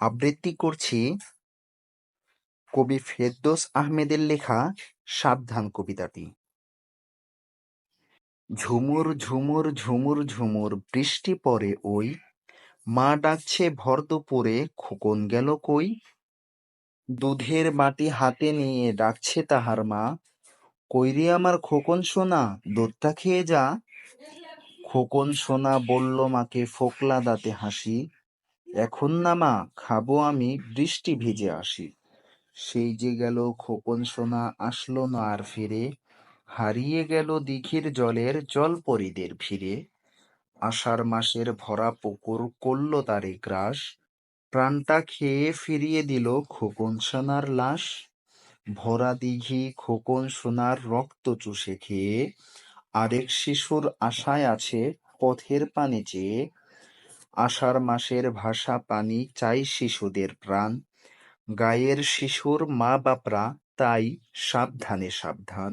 আবৃত্তি করছি কবি ফেরদৌস আহমেদের লেখা সাবধান কবিতাটি। ঝুমুর ঝুমুর ঝুমুর ঝুমুর বৃষ্টি পড়ে ওই, মা ডাকছে ভর দুপুরে খোকন গেল কই। দুধের বাটি হাতে নিয়ে ডাকছে তাহার মা, কইরে আমার খোকন সোনা দুধটা খেয়ে যা। খোকন সোনা বলল মাকে ফোকলা দাঁতে হাসি, এখন না মা খাবো আমি বৃষ্টি ভিজে আসি। সেই যে গেল খোকন সোনা আসলো না আর ফিরে, হারিয়ে গেল দিঘির জলের জলপরীদের ভিড়ে। আষাঢ় মাসের ভরা পুকুর করল তারে গ্রাস, প্রাণটা খেয়ে ফিরিয়ে দিল খোকন সোনার লাশ। ভরা দিঘি খোকন সোনার রক্ত চুষে খেয়ে, আরেক শিশুর আশায় আছে পথের পানে চেয়ে। আষাঢ় মাসের ভাসা পানি চাই শিশুদের প্রাণ, গায়ের শিশুর মা বাপরা তাই সাবধানে সাবধান।